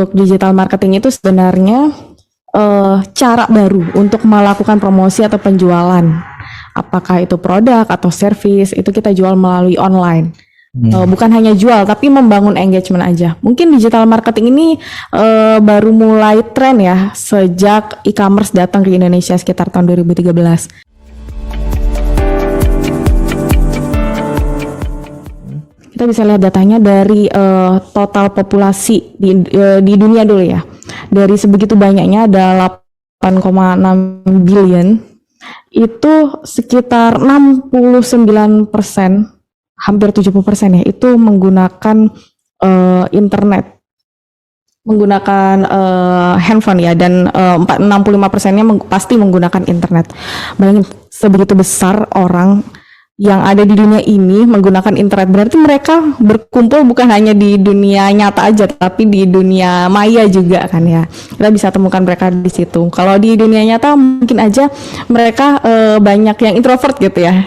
untuk digital marketing itu sebenarnya cara baru untuk melakukan promosi atau penjualan. Apakah itu produk atau service, itu kita jual melalui online. Bukan hanya jual, tapi membangun engagement aja. Mungkin digital marketing ini baru mulai tren ya sejak e-commerce datang ke Indonesia sekitar tahun 2013. Kita bisa lihat datanya dari total populasi di dunia dulu ya. Dari sebegitu banyaknya ada 8,6 billion, itu sekitar 69%, hampir 70% ya, itu menggunakan internet, menggunakan handphone ya, dan 65%-nya pasti menggunakan internet. Bayangin sebegitu besar orang yang ada di dunia ini menggunakan internet, berarti mereka berkumpul bukan hanya di dunia nyata aja, tapi di dunia maya juga kan ya. Kita bisa temukan mereka di situ. Kalau di dunia nyata mungkin aja mereka banyak yang introvert gitu ya,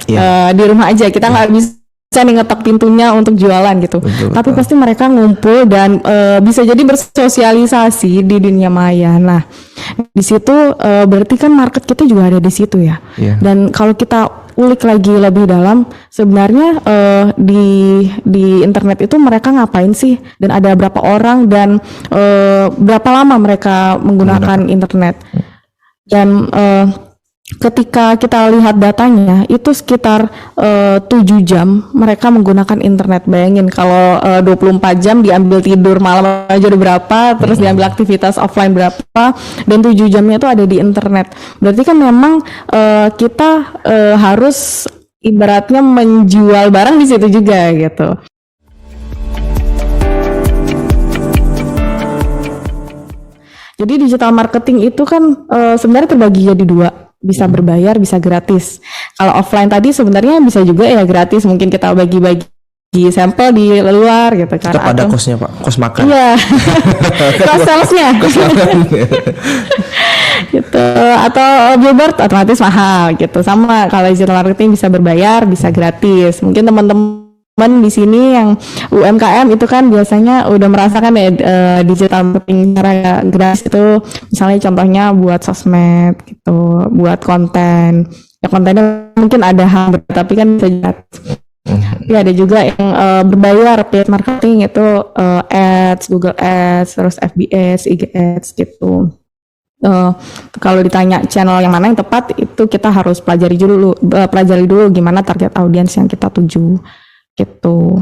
di rumah aja, kita nggak bisa nih ngetok pintunya untuk jualan gitu. Betul, tapi pasti mereka ngumpul dan bisa jadi bersosialisasi di dunia maya. Nah, di situ berarti kan market kita juga ada di situ ya. Dan kalau kita ulik lagi lebih dalam, sebenarnya di internet itu mereka ngapain sih, dan ada berapa orang, dan berapa lama mereka menggunakan internet. Dan ketika kita lihat datanya itu sekitar 7 jam mereka menggunakan internet. Bayangin kalau 24 jam diambil tidur malam aja udah berapa, terus diambil aktivitas offline berapa, dan 7 jamnya itu ada di internet. Berarti kan memang kita harus ibaratnya menjual barang di situ juga gitu. Jadi digital marketing itu kan sebenarnya terbagi jadi dua. Bisa berbayar, bisa gratis. Kalau offline tadi sebenarnya bisa juga ya gratis, mungkin kita bagi-bagi sampel di luar gitu kan. Tetap ada kosnya Pak, kos makan. Iya. Kos salesnya. Gitu. Atau billboard otomatis mahal gitu. Sama kalau digital marketing bisa berbayar, bisa gratis. Mungkin teman-teman di sini yang UMKM itu kan biasanya udah merasakan ya digital marketing secara gratis itu, misalnya contohnya buat sosmed gitu, buat konten. Ya kontennya mungkin ada hal, tapi kan bisa gratis. Tapi ada juga yang berbayar, paid marketing itu ads, Google Ads, terus FB Ads, IG Ads gitu. Kalau ditanya channel yang mana yang tepat, itu kita harus pelajari dulu gimana target audiens yang kita tuju gitu.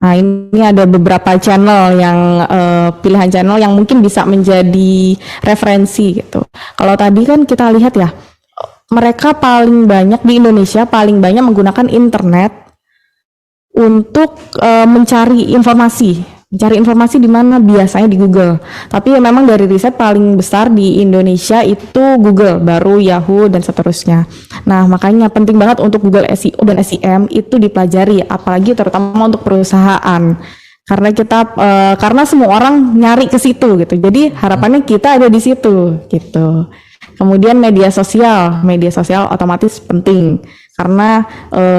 Nah, ini ada beberapa channel yang pilihan channel yang mungkin bisa menjadi referensi gitu. Kalau tadi kan kita lihat ya, mereka paling banyak di Indonesia menggunakan internet untuk mencari informasi. Mencari informasi di mana? Biasanya di Google. Tapi memang dari riset paling besar di Indonesia itu Google, baru Yahoo dan seterusnya. Nah, makanya penting banget untuk Google SEO dan SEM itu dipelajari, apalagi terutama untuk perusahaan. Karena semua orang nyari ke situ gitu. Jadi harapannya kita ada di situ gitu. Kemudian media sosial otomatis penting. Karena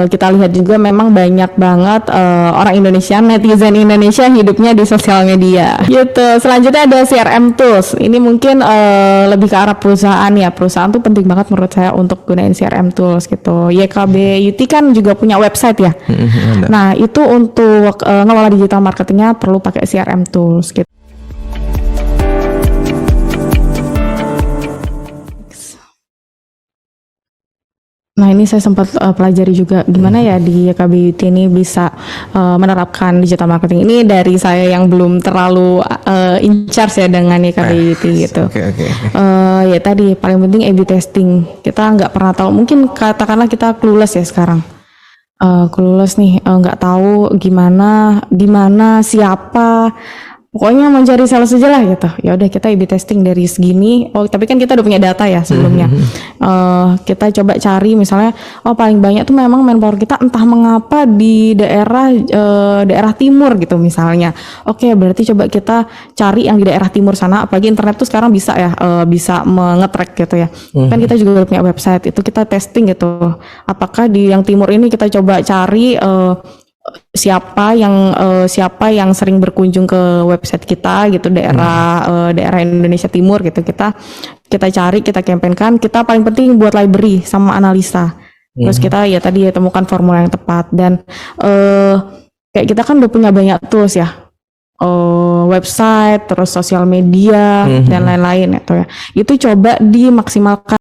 kita lihat juga memang banyak banget orang Indonesia, netizen Indonesia hidupnya di sosial media gitu. Selanjutnya ada CRM tools. Ini mungkin lebih ke arah perusahaan ya. Perusahaan tuh penting banget menurut saya untuk gunain CRM tools gitu. YKB UT kan juga punya website ya. Nah, itu untuk ngelola digital marketingnya perlu pakai CRM tools gitu. Nah, ini saya sempat pelajari juga gimana ya di YKB UT ini bisa menerapkan digital marketing ini, dari saya yang belum terlalu in charge ya dengan YKB UT gitu. Ya tadi paling penting A/B testing. Kita nggak pernah tahu, mungkin katakanlah kita clueless ya sekarang. Clueless nih, nggak tahu gimana, siapa. Pokoknya mencari sales aja lah gitu. Ya udah, kita A/B testing dari segini. Tapi kan kita udah punya data ya sebelumnya. Kita coba cari misalnya, paling banyak tuh memang manpower kita entah mengapa di daerah timur gitu misalnya. Oke, berarti coba kita cari yang di daerah timur sana. Apalagi internet tuh sekarang bisa ya, bisa nge-track gitu ya. Kan kita juga udah punya website, itu kita testing gitu. Apakah di yang timur ini kita coba cari siapa yang sering berkunjung ke website kita gitu, daerah Indonesia Timur gitu, kita cari, kita kampanyekan. Kita paling penting buat library sama analisa. Terus kita ya tadi ya temukan formula yang tepat, dan kayak kita kan udah punya banyak tools ya, website, terus sosial media dan lain-lain gitu ya. Itu coba dimaksimalkan.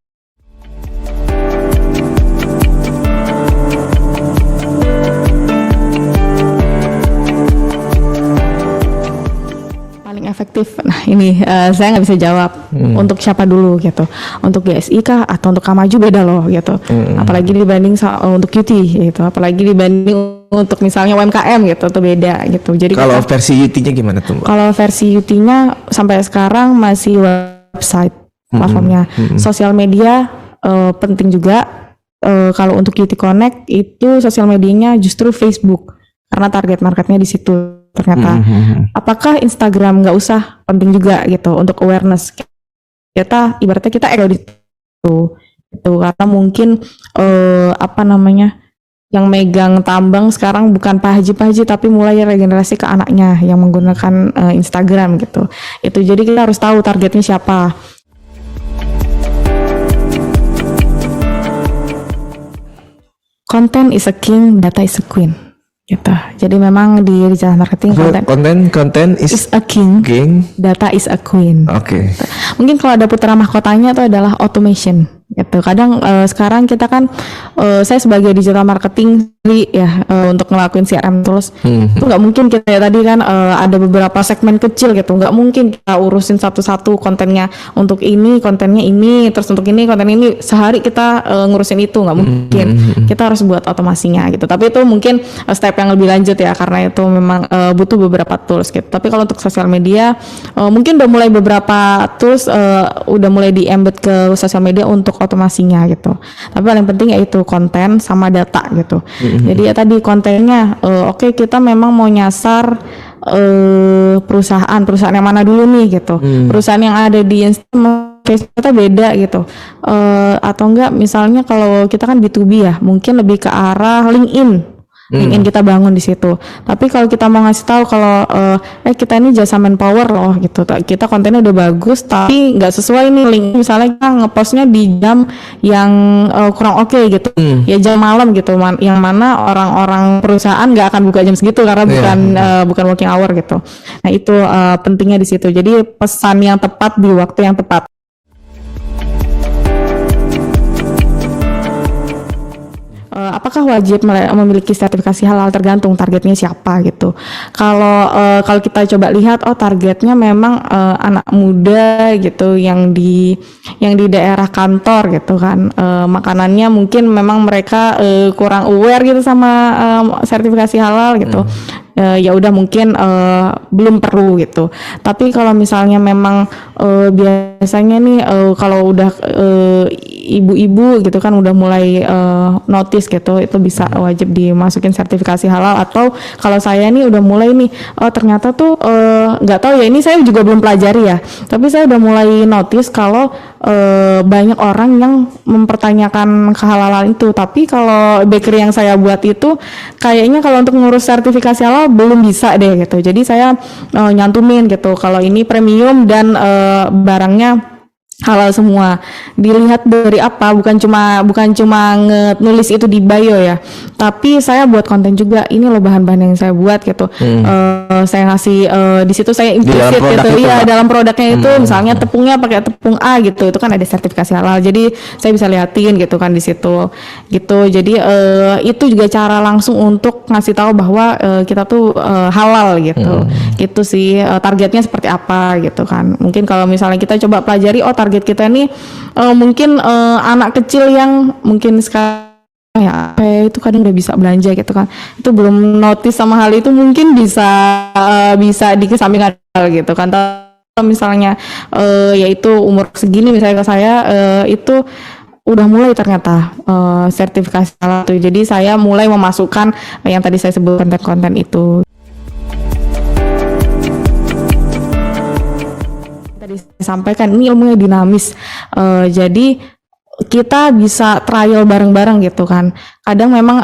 Efektif. Nah ini saya nggak bisa jawab untuk siapa dulu gitu, untuk GSI kah atau untuk Kamaju beda loh gitu, apalagi dibanding untuk QT gitu, apalagi dibanding untuk misalnya UMKM gitu, itu beda gitu. Jadi kalau versi UT-nya gimana tuh Mbak? Kalau versi UT-nya sampai sekarang masih website platformnya, sosial media penting juga. Kalau untuk QT Connect itu sosial medianya justru Facebook karena target marketnya di situ. Ternyata apakah Instagram nggak usah, penting juga gitu untuk awareness kita, ibaratnya kita ego di situ gitu, karena mungkin yang megang tambang sekarang bukan Pak Haji tapi mulai regenerasi ke anaknya yang menggunakan Instagram gitu. Itu jadi kita harus tahu targetnya siapa. Content is a king, data is a queen. Gitu. Jadi memang di digital marketing content is a king, data is a queen. Oke. Mungkin kalau ada putra mahkotanya itu adalah automation. Gitu. Kadang sekarang kita kan saya sebagai digital marketing ya untuk ngelakuin CRM tools itu nggak mungkin kita ya tadi kan ada beberapa segmen kecil gitu, nggak mungkin kita urusin satu-satu kontennya, untuk ini kontennya ini, terus untuk ini konten ini, sehari kita ngurusin itu nggak mungkin. Kita harus buat otomasinya gitu, tapi itu mungkin step yang lebih lanjut ya, karena itu memang butuh beberapa tools gitu. Tapi kalau untuk sosial media mungkin udah mulai beberapa tools udah mulai di embed ke sosial media untuk otomasinya gitu. Tapi paling penting yaitu konten sama data gitu. Jadi ya tadi kontennya oke, kita memang mau nyasar perusahaan yang mana dulu nih gitu. Perusahaan yang ada di Instagram kita beda gitu. Atau enggak misalnya kalau kita kan B2B ya, mungkin lebih ke arah LinkedIn kita bangun di situ. Tapi kalau kita mau ngasih tahu kalau kita ini jasa manpower loh gitu, kita kontennya udah bagus tapi nggak sesuai nih link, misalnya kita ngepostnya di jam yang kurang oke gitu, ya jam malam gitu, yang mana orang-orang perusahaan nggak akan buka jam segitu karena bukan working hour gitu. Nah itu pentingnya di situ. Jadi pesan yang tepat di waktu yang tepat. Apakah wajib memiliki sertifikasi halal? Tergantung targetnya siapa gitu. Kalau kita coba lihat, targetnya memang anak muda gitu yang di daerah kantor gitu kan, makanannya mungkin memang mereka kurang aware gitu sama sertifikasi halal gitu. Ya udah mungkin belum perlu gitu. Tapi kalau misalnya memang biasanya nih kalau udah ibu-ibu gitu kan udah mulai notice gitu, itu bisa wajib dimasukin sertifikasi halal. Atau kalau saya nih udah mulai nih ternyata tuh nggak tahu ya, ini saya juga belum pelajari ya, tapi saya udah mulai notice kalau banyak orang yang mempertanyakan kehalalan itu. Tapi kalau bakery yang saya buat itu kayaknya kalau untuk ngurus sertifikasi halal belum bisa deh gitu. Jadi saya nyantumin gitu kalau ini premium dan barangnya halal semua. Dilihat dari apa, bukan cuma nulis itu di bio ya, tapi saya buat konten juga, ini loh bahan-bahan yang saya buat gitu. Saya ngasih di situ, saya implicit gitu ya dalam produknya itu, misalnya tepungnya pakai tepung A gitu, itu kan ada sertifikasi halal, jadi saya bisa liatin gitu kan di situ gitu. Jadi itu juga cara langsung untuk ngasih tahu bahwa kita tuh halal gitu. Gitu sih, targetnya seperti apa gitu kan. Mungkin kalau misalnya kita coba pelajari, target kita nih mungkin anak kecil yang mungkin sekarang ya itu kadang udah bisa belanja gitu kan, itu belum notice sama hal itu, mungkin bisa dikesampingkan gitu kan. Kalau misalnya yaitu umur segini misalnya ke saya itu udah mulai ternyata sertifikasi halal tuh. Jadi saya mulai memasukkan yang tadi saya sebut konten-konten itu. Tadi saya sampaikan ini ilmunya dinamis, jadi kita bisa trial bareng-bareng gitu kan. Kadang memang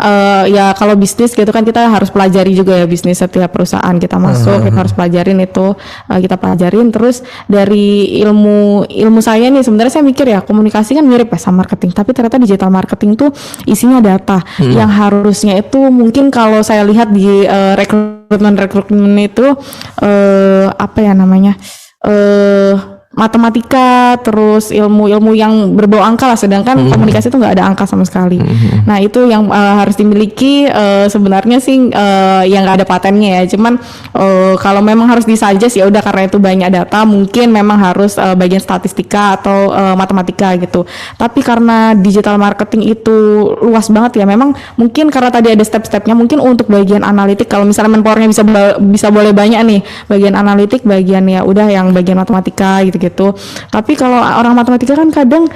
ya kalau bisnis gitu kan kita harus pelajari juga ya bisnis setiap perusahaan kita masuk, kita harus pelajarin itu, kita pelajarin. Terus dari ilmu saya nih sebenarnya saya mikir ya komunikasi kan mirip ya sama marketing, tapi ternyata digital marketing tuh isinya data yang harusnya itu mungkin kalau saya lihat di rekrutmen itu apa ya namanya matematika, terus ilmu-ilmu yang berbau angka lah, sedangkan komunikasi itu nggak ada angka sama sekali. Nah itu yang harus dimiliki sebenarnya sih yang nggak ada patennya ya. Cuman kalau memang harus disuggest ya udah karena itu banyak data, mungkin memang harus bagian statistika atau matematika gitu. Tapi karena digital marketing itu luas banget ya, memang mungkin karena tadi ada step-stepnya, mungkin untuk bagian analitik kalau misalnya manpowernya bisa boleh banyak nih, bagian analitik, bagian ya udah yang bagian matematika gitu. Tapi kalau orang matematika kan kadang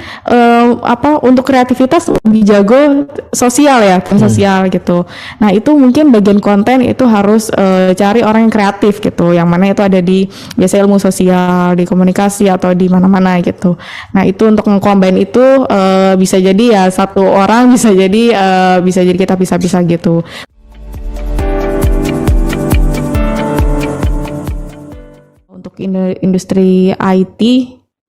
untuk kreativitas lebih jago sosial ya, sosial gitu. Nah itu mungkin bagian konten itu harus cari orang yang kreatif gitu, yang mana itu ada di biasa ilmu sosial, di komunikasi atau di mana-mana gitu. Nah itu untuk nge-combine itu bisa jadi ya satu orang bisa jadi kita bisa gitu. Untuk industri IT,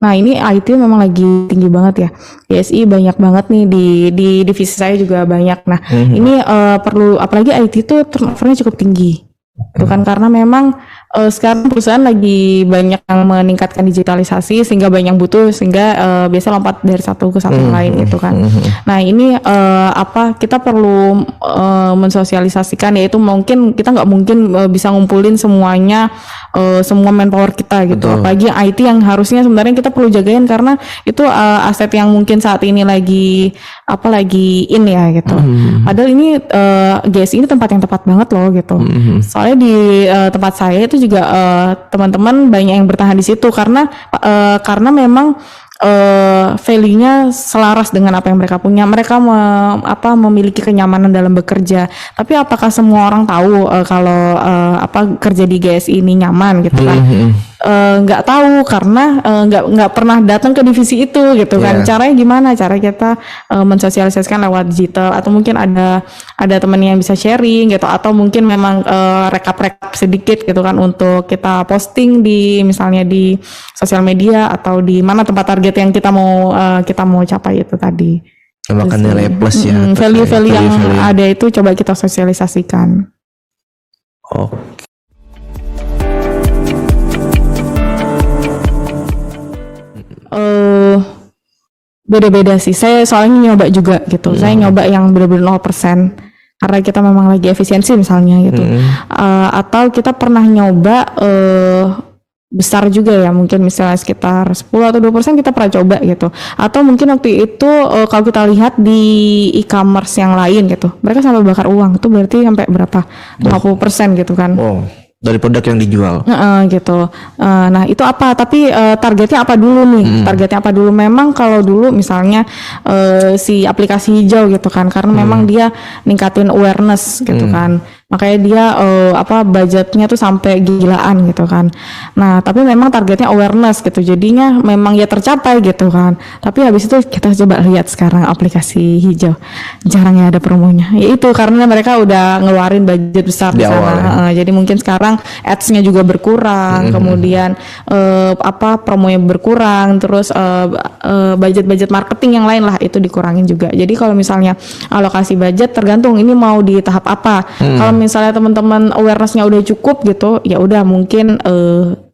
nah ini IT memang lagi tinggi banget ya. PSI banyak banget nih di divisi saya juga banyak. Nah ini perlu, apalagi IT itu turnovernya cukup tinggi. Itu kan karena memang sekarang perusahaan lagi banyak yang meningkatkan digitalisasi sehingga banyak butuh, sehingga biasa lompat dari satu ke satu yang lain gitu kan. Nah ini kita perlu mensosialisasikan, yaitu mungkin kita nggak mungkin bisa ngumpulin semuanya, semua manpower kita gitu. Betul. Apalagi IT yang harusnya sebenarnya kita perlu jagain karena itu aset yang mungkin saat ini lagi in ya gitu. Padahal ini GSI ini tempat yang tepat banget loh gitu. Soalnya di tempat saya itu juga teman-teman banyak yang bertahan di situ karena memang value-nya selaras dengan apa yang mereka punya. Mereka memiliki kenyamanan dalam bekerja. Tapi apakah semua orang tahu kalau kerja di GSI ini nyaman gitu kan? Nggak tahu karena nggak pernah datang ke divisi itu gitu kan. Caranya gimana? Cara kita mensosialisasikan lewat digital, atau mungkin ada teman yang bisa sharing gitu, atau mungkin memang rekap sedikit gitu kan untuk kita posting di misalnya di sosial media atau di mana tempat target yang kita mau capai itu tadi. Makan nilai plus ya. Value yang ada itu coba kita sosialisasikan. Oke. Beda-beda sih. Saya soalnya nyoba juga gitu. Saya nyoba yang benar-benar 0% karena kita memang lagi efisiensi misalnya gitu. Atau kita pernah nyoba besar juga ya, mungkin misalnya sekitar 10 atau 20% kita pernah coba gitu. Atau mungkin waktu itu kalau kita lihat di e-commerce yang lain gitu, mereka sampai bakar uang. Itu berarti sampai berapa? 50% gitu kan. Wow. Dari produk yang dijual. Gitu. Nah itu apa? Tapi targetnya apa dulu nih? Targetnya apa dulu? Memang kalau dulu misalnya si aplikasi hijau gitu kan, karena memang dia ningkatin awareness gitu kan. Makanya dia budgetnya tuh sampai gilaan gitu kan. Nah tapi memang targetnya awareness gitu, jadinya memang ya tercapai gitu kan. Tapi habis itu kita coba lihat sekarang aplikasi hijau, jarang ya ada promonya. Ya itu karena mereka udah ngeluarin budget besar di sana. Jadi mungkin sekarang ads-nya juga berkurang, kemudian promonya berkurang, terus budget marketing yang lain lah itu dikurangin juga. Jadi kalau misalnya alokasi budget tergantung ini mau di tahap apa. Kalau misalnya teman-teman awareness-nya udah cukup gitu, ya udah mungkin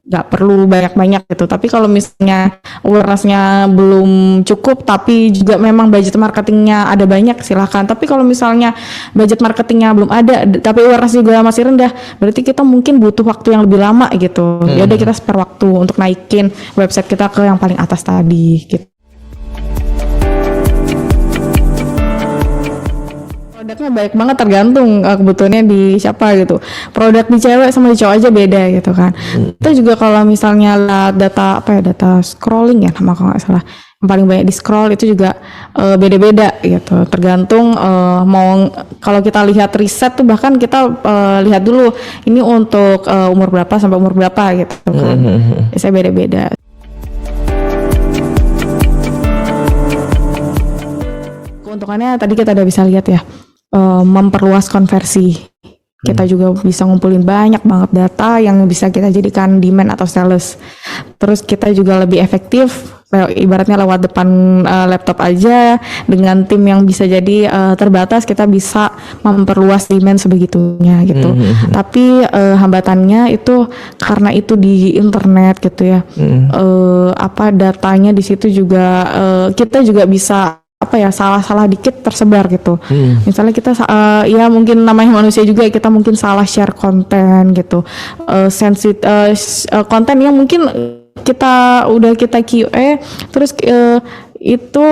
nggak perlu banyak-banyak gitu. Tapi kalau misalnya awareness-nya belum cukup tapi juga memang budget marketingnya ada banyak, silahkan. Tapi kalau misalnya budget marketingnya belum ada tapi awareness juga masih rendah, berarti kita mungkin butuh waktu yang lebih lama gitu. Ya udah kita spare waktu untuk naikin website kita ke yang paling atas tadi gitu. Produknya baik banget, tergantung kebutuhannya di siapa gitu. Produk di cewek sama di cowok aja beda gitu kan. Itu juga kalau misalnya data scrolling ya nama kalau nggak salah, yang paling banyak di scroll itu juga beda-beda gitu. Tergantung kalau kita lihat riset tuh bahkan kita lihat dulu ini untuk umur berapa sampai umur berapa gitu kan. Biasanya beda-beda. Keuntungannya tadi kita udah bisa lihat ya, memperluas konversi. Kita juga bisa ngumpulin banyak banget data yang bisa kita jadikan demand atau sales. Terus kita juga lebih efektif, ibaratnya lewat depan laptop aja dengan tim yang bisa jadi terbatas, kita bisa memperluas demand sebegitunya gitu. Tapi hambatannya itu karena itu di internet gitu ya, datanya di situ juga kita juga bisa salah-salah dikit tersebar gitu. Misalnya kita ya mungkin namanya manusia juga, kita mungkin salah share konten gitu, konten yang mungkin kita QA terus itu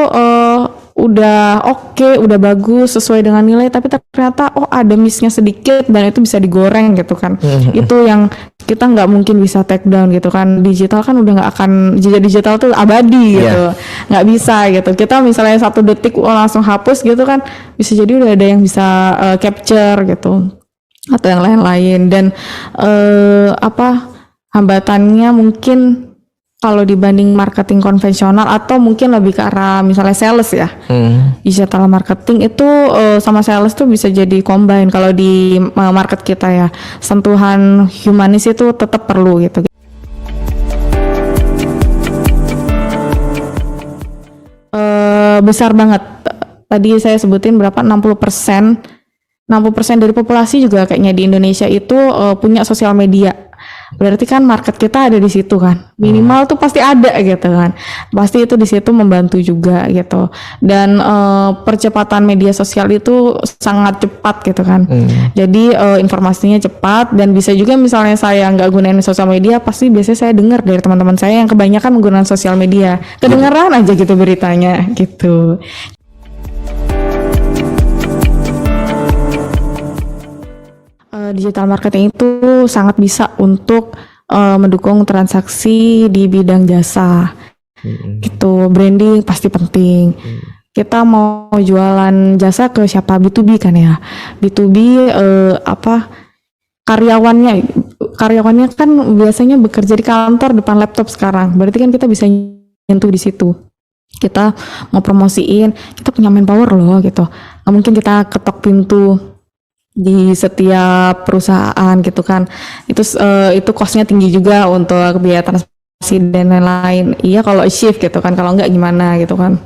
udah oke, udah bagus sesuai dengan nilai, tapi ternyata ada miss-nya sedikit dan itu bisa digoreng gitu kan. Itu yang kita nggak mungkin bisa take down gitu kan. Digital kan udah nggak akan, jejak digital tuh abadi gitu, nggak bisa gitu. Kita misalnya 1 detik langsung hapus gitu kan, bisa jadi udah ada yang bisa capture gitu atau yang lain-lain. Dan hambatannya mungkin kalau dibanding marketing konvensional atau mungkin lebih ke arah misalnya sales ya, digital marketing itu sama sales tuh bisa jadi combine. Kalau di market kita ya, sentuhan humanis itu tetap perlu gitu. Besar banget. Tadi saya sebutin berapa, 60% dari populasi juga kayaknya di Indonesia itu punya sosial media. Berarti kan market kita ada di situ kan, minimal tuh pasti ada gitu kan, pasti itu di situ membantu juga gitu. Dan percepatan media sosial itu sangat cepat gitu kan. Jadi informasinya cepat, dan bisa juga misalnya saya nggak gunain sosial media, pasti biasanya saya dengar dari teman-teman saya yang kebanyakan menggunakan sosial media, kedengeran aja gitu beritanya gitu. Digital marketing itu sangat bisa untuk mendukung transaksi di bidang jasa. Gitu, branding pasti penting. Kita mau jualan jasa ke siapa? B2B kan ya. B2B karyawannya kan biasanya bekerja di kantor depan laptop sekarang. Berarti kan kita bisa nyentuh di situ. Kita mau promosiin, kita punya manpower loh gitu. Nggak mungkin kita ketok pintu di setiap perusahaan gitu kan. Itu costnya tinggi juga untuk biaya transportasi dan lain-lain. Iya kalau shift gitu kan, kalau enggak gimana gitu kan.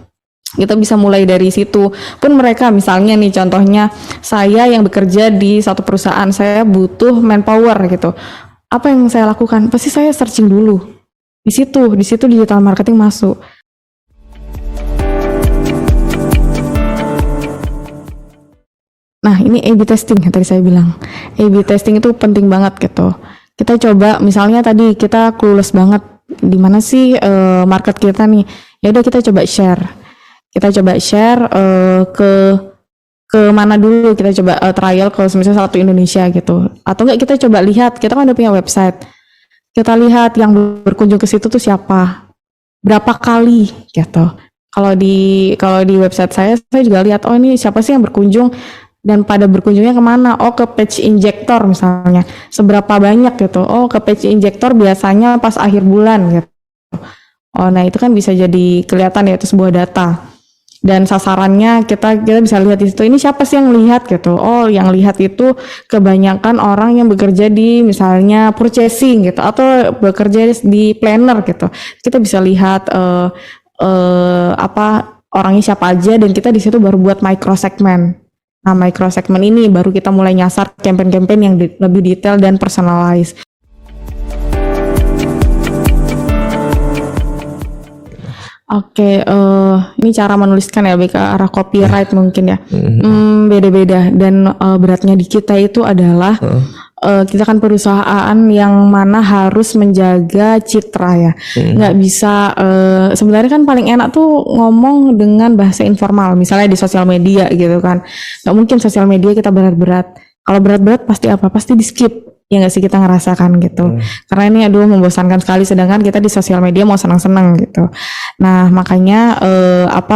Kita bisa mulai dari situ. Pun mereka misalnya nih contohnya, saya yang bekerja di satu perusahaan, saya butuh manpower gitu. Apa yang saya lakukan? Pasti saya searching dulu. Di situ digital marketing masuk. Nah ini A/B testing yang tadi saya bilang. A/B testing itu penting banget gitu. Kita coba misalnya tadi kita clueless banget di mana sih market kita nih. Ya udah kita coba share. Ke mana dulu, kita coba trial ke misalnya satu Indonesia gitu. Atau enggak kita coba lihat, kita kan udah punya website. Kita lihat yang berkunjung ke situ tuh siapa. Berapa kali gitu. Kalau di website saya juga lihat, oh ini siapa sih yang berkunjung dan pada berkunjungnya kemana? Oh ke page injector misalnya, seberapa banyak gitu. Oh ke page injector biasanya pas akhir bulan gitu. Oh nah itu kan bisa jadi kelihatan ya, itu sebuah data. Dan sasarannya kita bisa lihat di situ, ini siapa sih yang lihat gitu. Oh yang lihat itu kebanyakan orang yang bekerja di misalnya purchasing gitu, atau bekerja di planner gitu. Kita bisa lihat orangnya siapa aja, dan kita di situ baru buat micro segment. Nah, micro segment ini baru kita mulai nyasar campaign-campaign yang lebih detail dan personalize. Oke, ini cara menuliskan ya, ke arah copyright mungkin ya. Beda-beda, dan beratnya di kita itu adalah kita kan perusahaan yang mana harus menjaga citra ya. Nggak bisa, sebenarnya kan paling enak tuh ngomong dengan bahasa informal, misalnya di sosial media gitu kan. Nggak mungkin sosial media kita berat-berat. Kalau berat-berat pasti apa? Pasti di skip. Ya nggak sih, kita ngerasakan gitu. Karena ini membosankan sekali, sedangkan kita di sosial media mau senang-senang gitu. Nah makanya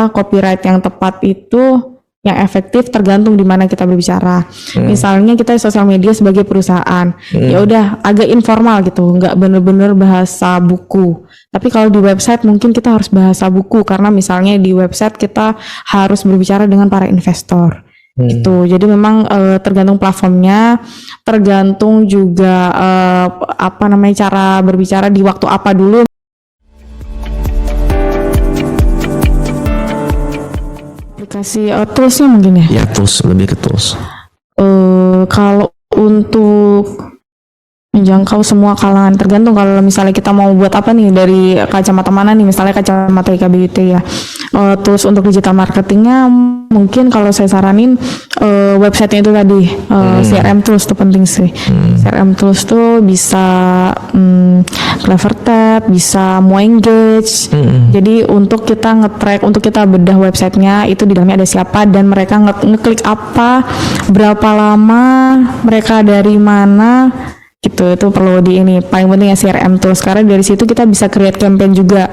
copyright yang tepat itu yang efektif tergantung di mana kita berbicara. Misalnya kita di sosial media sebagai perusahaan, ya udah agak informal gitu, nggak bener-bener bahasa buku. Tapi kalau di website mungkin kita harus bahasa buku karena misalnya di website kita harus berbicara dengan para investor. Itu jadi memang tergantung platformnya, tergantung juga cara berbicara di waktu apa dulu. Aplikasi toolsnya mungkin ya. Ya tools, lebih ke tools. Kalau untuk menjangkau semua kalangan, tergantung kalau misalnya kita mau buat apa nih dari kacamata mana nih, misalnya kacamata IKBUT ya. Tools untuk digital marketingnya mungkin kalau saya saranin websitenya itu tadi, CRM tools itu penting sih. CRM tools tuh bisa Clevertap, bisa Moengage. Jadi untuk kita nge-track, untuk kita bedah websitenya itu di dalamnya ada siapa dan mereka ngeklik apa, berapa lama, mereka dari mana. Gitu, itu perlu paling penting ya CRM tools karena dari situ kita bisa create campaign juga.